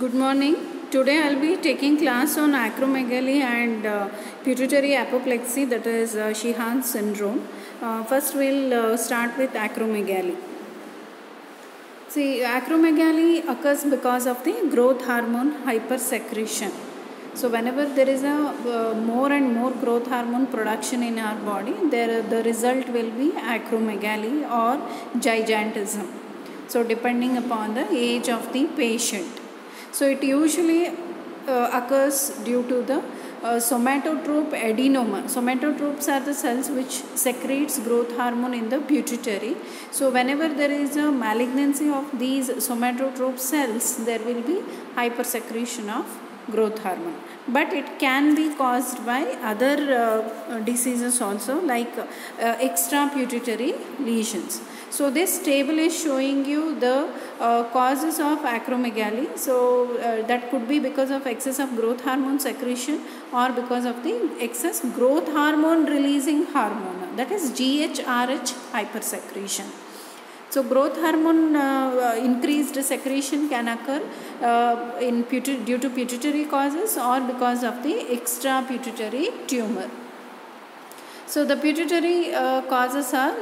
Good morning. Today I'll be taking class on acromegaly and pituitary apoplexy, that is Sheehan syndrome. First we'll start with acromegaly. See, acromegaly occurs because of the growth hormone hypersecretion. So whenever there is a more and more growth hormone production in our body, the result will be acromegaly or gigantism. So depending upon the age of the patient. So it usually occurs due to the somatotrope adenoma. Somatotropes are the cells which secretes growth hormone in the pituitary. So whenever there is a malignancy of these somatotrope cells, there will be hypersecretion of growth hormone. But it can be caused by other diseases also, like extra pituitary lesions. So this table is showing you the causes of acromegaly. So that could be because of excess of growth hormone secretion or because of the excess growth hormone releasing hormone, that is GHRH hypersecretion. So growth hormone increased secretion can occur due to pituitary causes or because of the extra pituitary tumor. So the pituitary causes are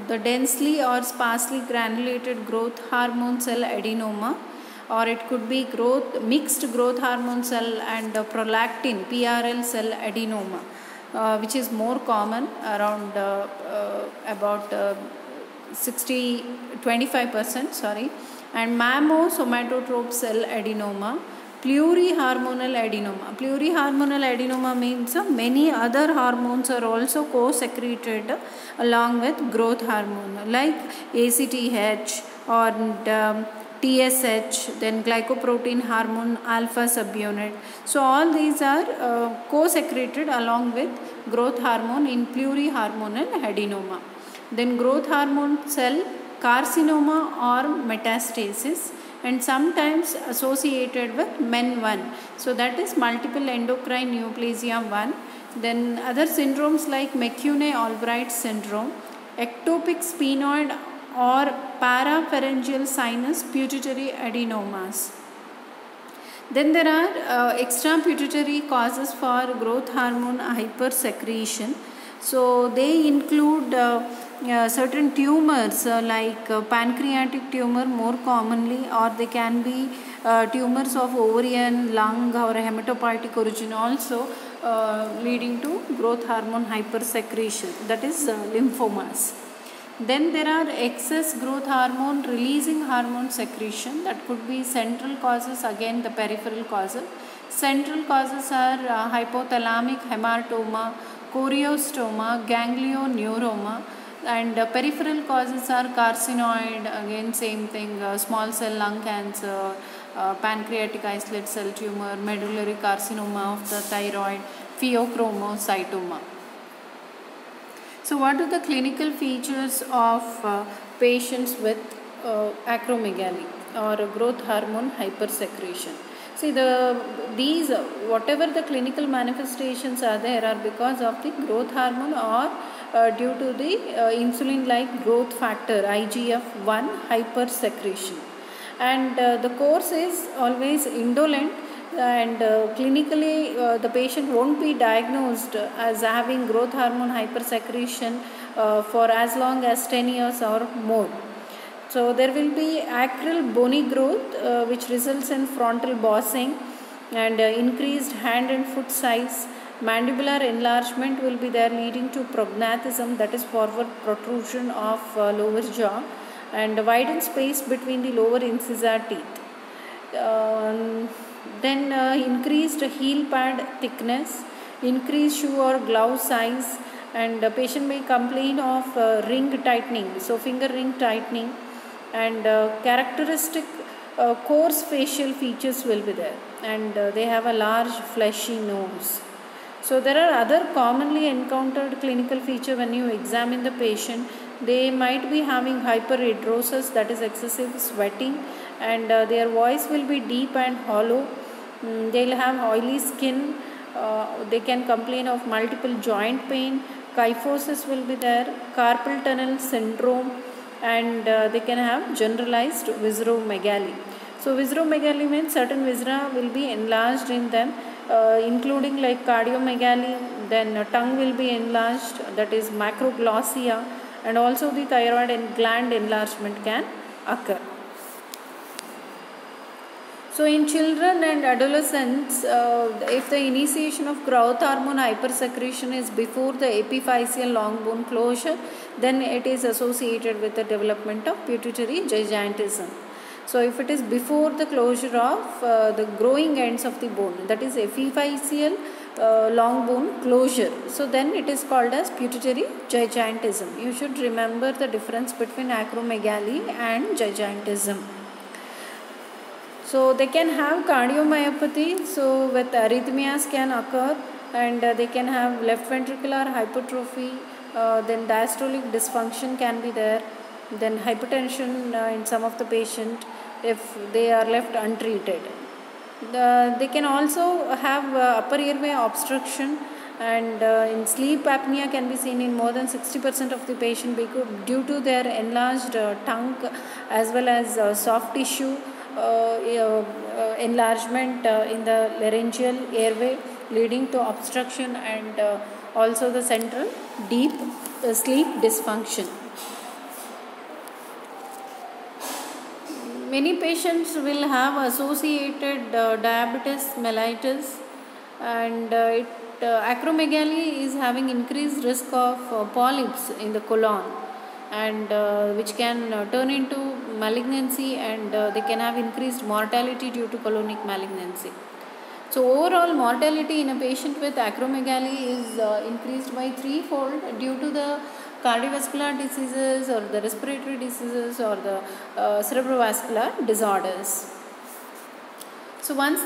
the densely or sparsely granulated growth hormone cell adenoma, or it could be mixed growth hormone cell and prolactin PRL cell adenoma, which is more common, around about 25%, and mammosomatotrope cell adenoma. Plurihormonal adenoma. Plurihormonal adenoma means many other hormones are also co-secreted along with growth hormone, like ACTH or TSH, then glycoprotein hormone alpha subunit. So all these are co-secreted along with growth hormone in plurihormonal adenoma. Then growth hormone cell carcinoma or metastasis, and sometimes associated with MEN1. So that is multiple endocrine neoplasia 1. Then other syndromes like McCune-Albright syndrome, ectopic sphenoid or parapharyngeal sinus pituitary adenomas. Then there are extra pituitary causes for growth hormone hypersecretion. So they include certain tumors like pancreatic tumor more commonly, or they can be tumors of ovarian, lung or hematopoietic origin also, leading to growth hormone hypersecretion, that is lymphomas. Then there are excess growth hormone releasing hormone secretion, that could be central causes, again the peripheral causes. Central causes are hypothalamic hamartoma, choriostoma, ganglioneuroma, and peripheral causes are carcinoid, again same thing, small cell lung cancer, pancreatic islet cell tumor, medullary carcinoma of the thyroid, pheochromocytoma. So what are the clinical features of patients with acromegaly or growth hormone hypersecretion? See, whatever the clinical manifestations are there are because of the growth hormone or due to the insulin-like growth factor IGF-1 hypersecretion. And the course is always indolent, and clinically the patient won't be diagnosed as having growth hormone hypersecretion for as long as 10 years or more. So there will be acral bony growth which results in frontal bossing and increased hand and foot size. Mandibular enlargement will be there, leading to prognathism, that is forward protrusion of lower jaw, and widened space between the lower incisor teeth. Then increased heel pad thickness, increased shoe or glove size, and the patient may complain of ring tightening, so finger ring tightening, and characteristic coarse facial features will be there, and they have a large fleshy nose. So there are other commonly encountered clinical features when you examine the patient. They might be having hyperhidrosis, that is excessive sweating, and their voice will be deep and hollow. They'll have oily skin. They can complain of multiple joint pain. Kyphosis will be there, carpal tunnel syndrome, and they can have generalized visceromegaly. So visceromegaly means certain viscera will be enlarged in them, including like cardiomegaly, then tongue will be enlarged, that is macroglossia, and also the thyroid and gland enlargement can occur. So in children and adolescents, if the initiation of growth hormone hypersecretion is before the epiphyseal long bone closure, then it is associated with the development of pituitary gigantism. So if it is before the closure of the growing ends of the bone, that is epiphyseal long bone closure, so then it is called as pituitary gigantism. You should remember the difference between acromegaly and gigantism. So they can have cardiomyopathy, so with arrhythmias can occur, and they can have left ventricular hypertrophy, then diastolic dysfunction can be there, then hypertension in some of the patient if they are left untreated. They can also have upper airway obstruction, and in sleep apnea can be seen in more than 60% of the patient due to their enlarged tongue as well as soft tissue enlargement in the laryngeal airway, leading to obstruction and also the central deep sleep dysfunction. Many patients will have associated diabetes mellitus, and acromegaly is having increased risk of polyps in the colon, and which can turn into malignancy, and they can have increased mortality due to colonic malignancy. So overall mortality in a patient with acromegaly is increased by threefold due to the cardiovascular diseases or the respiratory diseases or the cerebrovascular disorders. So once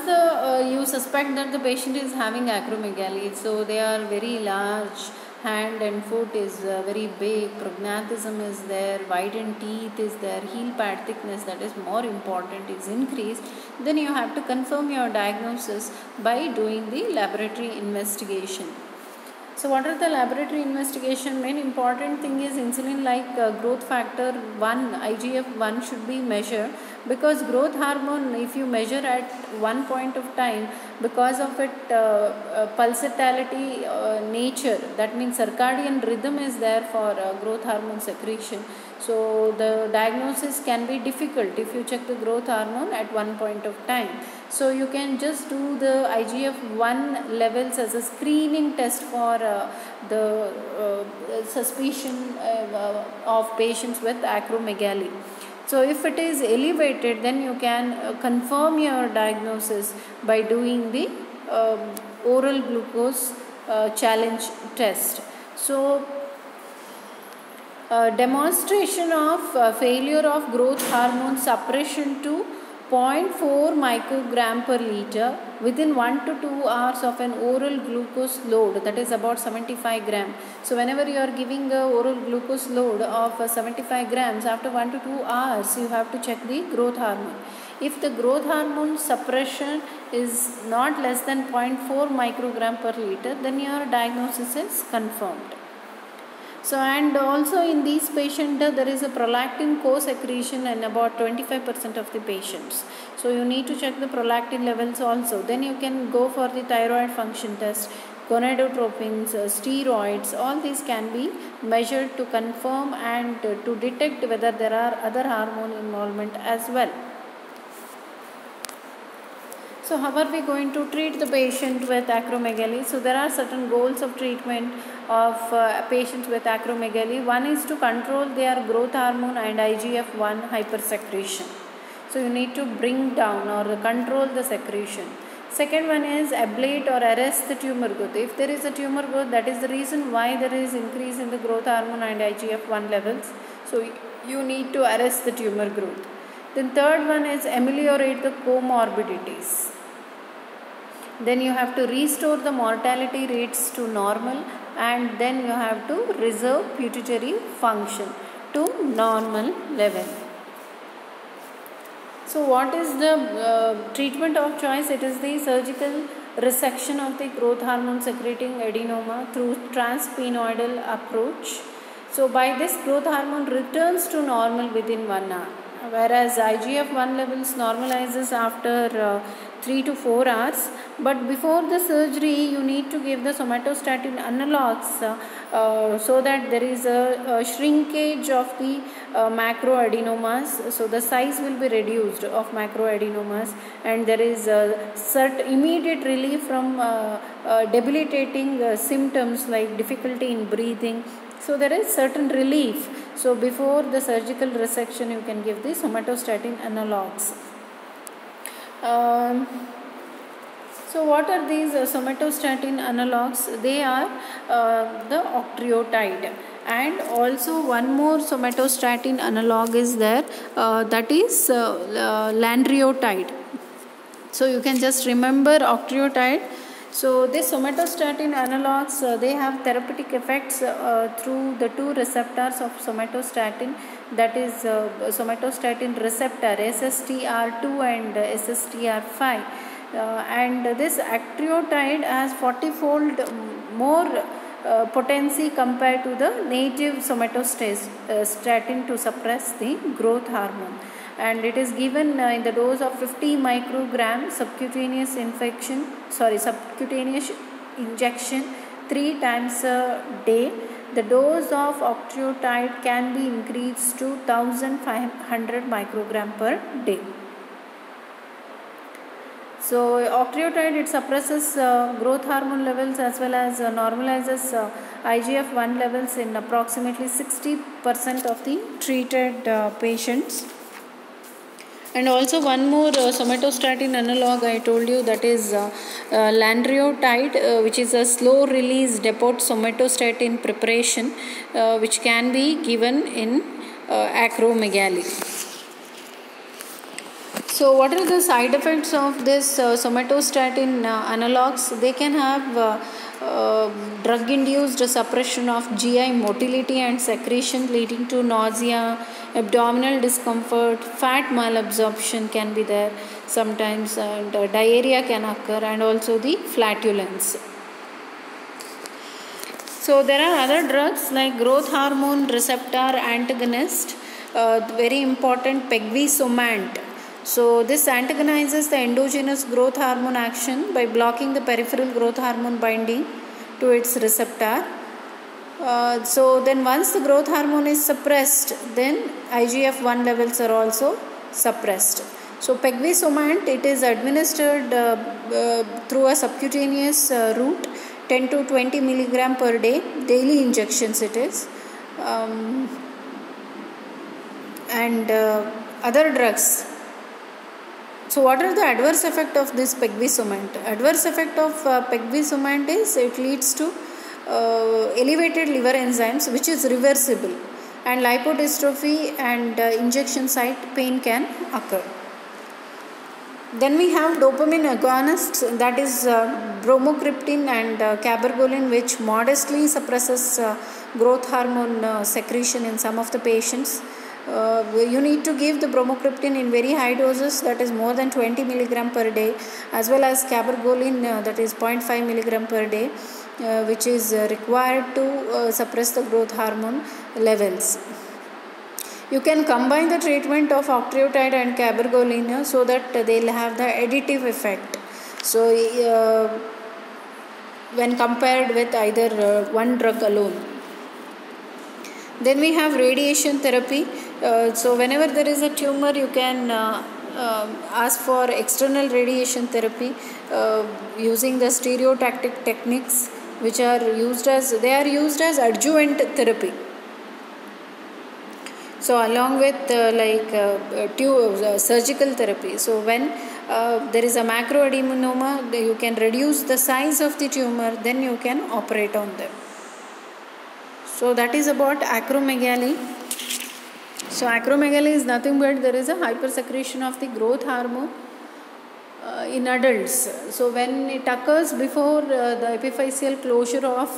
you suspect that the patient is having acromegaly, so they are very large, hand and foot is very big, prognathism is there, widened teeth is there, heel pad thickness, that is more important, is increased, then you have to confirm your diagnosis by doing the laboratory investigation. So what are the laboratory investigation? Main important thing is insulin like growth factor 1, IGF-1 should be measured, because growth hormone, if you measure at one point of time, because of it pulsatility nature, that means circadian rhythm is there for growth hormone secretion. So the diagnosis can be difficult if you check the growth hormone at one point of time. So you can just do the IGF-1 levels as a screening test for the suspicion of patients with acromegaly. So if it is elevated, then you can confirm your diagnosis by doing the oral glucose challenge test. So demonstration of failure of growth hormone suppression to 0.4 microgram per liter within 1 to 2 hours of an oral glucose load, that is about 75 gram. So whenever you are giving a oral glucose load of 75 grams, after 1 to 2 hours you have to check the growth hormone. If the growth hormone suppression is not less than 0.4 microgram per liter, then your diagnosis is confirmed. So and also in these patients there is a prolactin co-secretion in about 25% of the patients. So you need to check the prolactin levels also. Then you can go for the thyroid function test, gonadotropins, steroids, all these can be measured to confirm and to detect whether there are other hormone involvement as well. So how are we going to treat the patient with acromegaly? So there are certain goals of treatment of patients with acromegaly. One is to control their growth hormone and IGF-1 hypersecretion. So you need to bring down or control the secretion. Second one is ablate or arrest the tumor growth. If there is a tumor growth, that is the reason why there is increase in the growth hormone and IGF-1 levels. So you need to arrest the tumor growth. Then third one is ameliorate the comorbidities. Then you have to restore the mortality rates to normal, and then you have to reserve pituitary function to normal level. So what is the treatment of choice? It is the surgical resection of the growth hormone secreting adenoma through transsphenoidal approach. So by this growth hormone returns to normal within 1 hour. whereas IGF-1 levels normalizes after 3 to 4 hours. But before the surgery, you need to give the somatostatin analogs so that there is a shrinkage of the macroadenomas. So the size will be reduced of macroadenomas, and there is immediate relief from debilitating symptoms like difficulty in breathing. So there is certain relief. So before the surgical resection, you can give the somatostatin analogs. So what are these somatostatin analogs? They are the octreotide, and also one more somatostatin analog is there, that is lanreotide. So you can just remember octreotide. So these somatostatin analogs, they have therapeutic effects through the two receptors of somatostatin, that is somatostatin receptor SSTR2 and SSTR5. And this octreotide has 40-fold more potency compared to the native somatostatin to suppress the growth hormone, and it is given in the dose of 50 microgram subcutaneous injection 3 times a day. The dose of octreotide can be increased to 1500 microgram per day. So octreotide, it suppresses growth hormone levels as well as normalizes IGF-1 levels in approximately 60% of the treated patients. And also one more somatostatin analog I told you, that is lanreotide, which is a slow release depot somatostatin preparation which can be given in acromegaly. So what are the side effects of this somatostatin analogs? They can have drug-induced suppression of GI motility and secretion, leading to nausea, abdominal discomfort, fat malabsorption can be there sometimes, and diarrhea can occur, and also the flatulence. So there are other drugs like growth hormone receptor antagonist, very important, pegvisomant. So this antagonizes the endogenous growth hormone action by blocking the peripheral growth hormone binding to its receptor. So then once the growth hormone is suppressed, then IGF-1 levels are also suppressed. So pegvisomant, it is administered through a subcutaneous route, 10 to 20 milligram per day, daily injections it is. And other drugs. So what are the adverse effect of this pegvisomant? Adverse effect of pegvisomant is it leads to elevated liver enzymes, which is reversible, and lipodystrophy and injection site pain can occur. Then we have dopamine agonists, that is bromocriptine and cabergoline, which modestly suppresses growth hormone secretion in some of the patients. You need to give the bromocriptine in very high doses, that is more than 20 milligram per day, as well as cabergoline, that is 0.5 milligram per day, which is required to suppress the growth hormone levels. You can combine the treatment of octreotide and cabergoline so that they will have the additive effect. So when compared with either one drug alone. Then we have radiation therapy. So whenever there is a tumor, you can ask for external radiation therapy using the stereotactic techniques, which are used as adjuvant therapy. So along with surgical therapy. So when there is a macroadenoma, you can reduce the size of the tumor, then you can operate on them. So that is about acromegaly. So acromegaly is nothing but there is a hypersecretion of the growth hormone in adults. So when it occurs before the epiphyseal closure of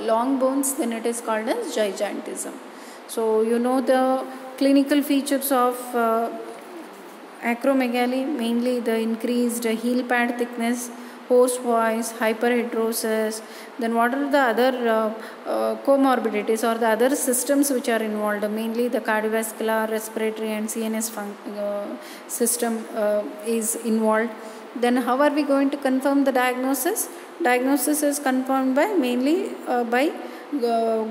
long bones, then it is called as gigantism. So you know the clinical features of acromegaly, mainly the increased heel pad thickness, hoarse voice, hyperhidrosis. Then what are the other comorbidities or the other systems which are involved? Mainly the cardiovascular, respiratory and CNS system is involved. Then how are we going to confirm the diagnosis? Diagnosis is confirmed by mainly by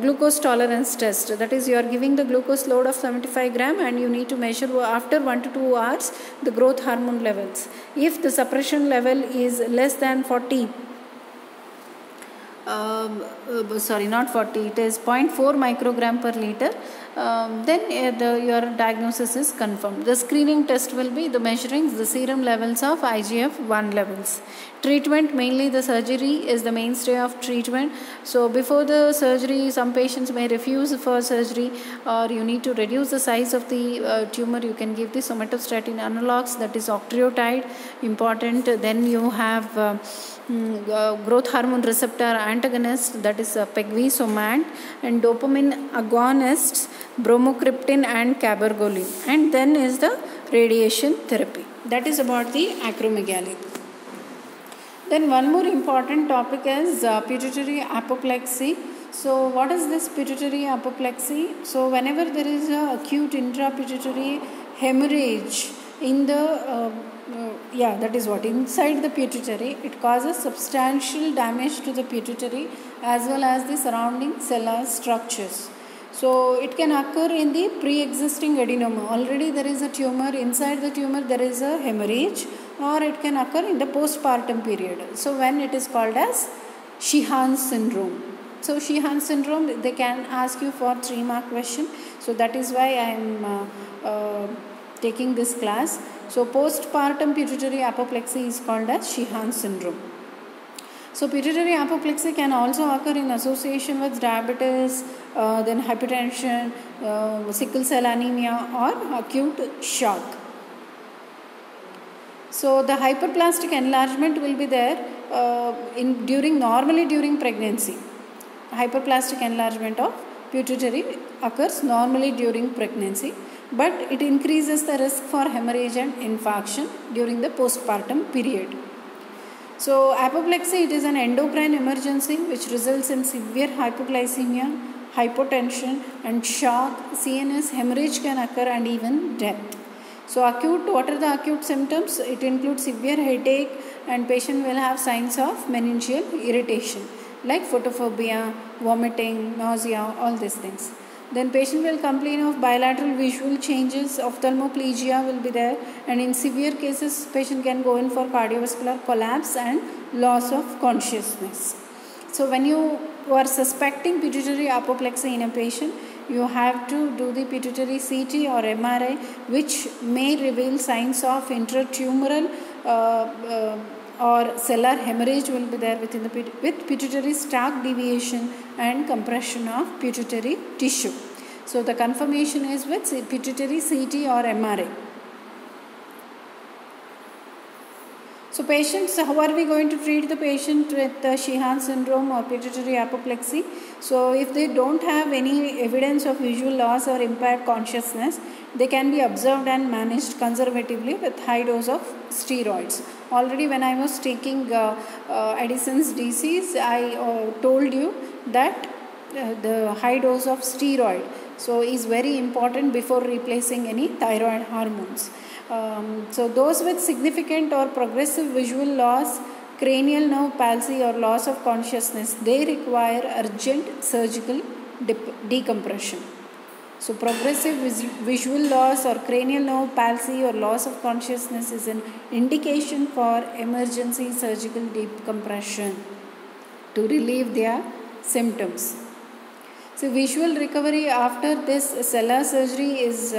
glucose tolerance test. That is, you are giving the glucose load of 75 gram and you need to measure after 1 to 2 hours the growth hormone levels. If the suppression level is less than 40, sorry, not 40, it is 0.4 microgram per liter, then your diagnosis is confirmed. The screening test will be the measuring the serum levels of IGF-1 levels. Treatment, mainly the surgery is the mainstay of treatment. So before the surgery, some patients may refuse for surgery, or you need to reduce the size of the tumor. You can give the somatostatin analogs, that is octreotide, important. Then you have growth hormone receptor antagonist, that is pegvisomant, and dopamine agonists, bromocriptine and cabergoline. And then is the radiation therapy. That is about the acromegaly. Then one more important topic is pituitary apoplexy. So what is this pituitary apoplexy? So whenever there is a acute intrapituitary hemorrhage in the that is what, inside the pituitary, it causes substantial damage to the pituitary as well as the surrounding cellular structures. So it can occur in the pre-existing adenoma. Already there is a tumor, inside the tumor there is a hemorrhage, or it can occur in the postpartum period. So when it is called as Sheehan syndrome. So Sheehan syndrome, they can ask you for 3-mark question. So that is why I am taking this class. So postpartum pituitary apoplexy is called as Sheehan syndrome. So pituitary apoplexy can also occur in association with diabetes, then hypertension, sickle cell anemia, or acute shock. So the hyperplastic enlargement will be there normally during pregnancy. Hyperplastic enlargement of pituitary occurs normally during pregnancy, but it increases the risk for hemorrhage and infarction during the postpartum period. So apoplexy, it is an endocrine emergency which results in severe hypoglycemia, hypotension and shock. CNS hemorrhage can occur and even death. So acute, what are the acute symptoms? It includes severe headache, and patient will have signs of meningeal irritation like photophobia, vomiting, nausea, all these things. Then patient will complain of bilateral visual changes, ophthalmoplegia will be there, and in severe cases patient can go in for cardiovascular collapse and loss of consciousness. So when you are suspecting pituitary apoplexy in a patient, you have to do the pituitary CT or MRI, which may reveal signs of intratumoral or cellular hemorrhage will be there with pituitary stark deviation and compression of pituitary tissue. So the confirmation is with pituitary CT or MRI. So patients, how are we going to treat the patient with Sheehan syndrome or pituitary apoplexy? So if they don't have any evidence of visual loss or impaired consciousness, they can be observed and managed conservatively with high dose of steroids. Already when I was taking Addison's disease, I told you that the high dose of steroid is very important before replacing any thyroid hormones. So those with significant or progressive visual loss, cranial nerve palsy or loss of consciousness, they require urgent surgical decompression. So progressive visual loss or cranial nerve palsy or loss of consciousness is an indication for emergency surgical decompression to relieve their symptoms. So visual recovery after this cellular surgery is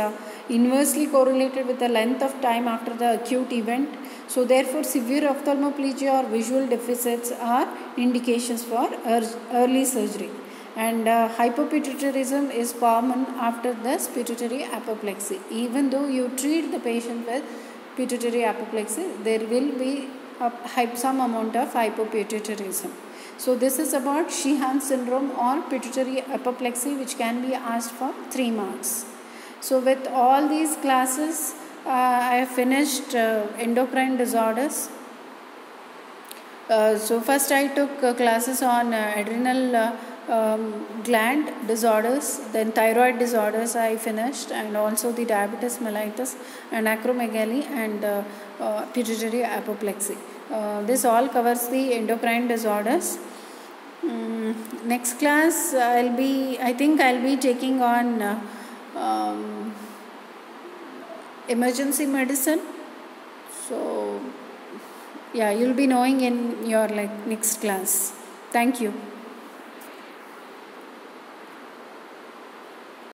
inversely correlated with the length of time after the acute event. So therefore severe ophthalmoplegia or visual deficits are indications for early surgery. And hypopituitarism is common after this pituitary apoplexy. Even though you treat the patient with pituitary apoplexy, there will be some amount of hypopituitarism. So this is about Sheehan syndrome or pituitary apoplexy, which can be asked for 3 marks. So with all these classes, I have finished endocrine disorders. So first I took classes on adrenal gland disorders, then thyroid disorders I finished, and also the diabetes mellitus and acromegaly and pituitary apoplexy. This all covers the endocrine disorders. Next class I think I'll be taking on emergency medicine. So yeah, you'll be knowing in your next class. Thank you.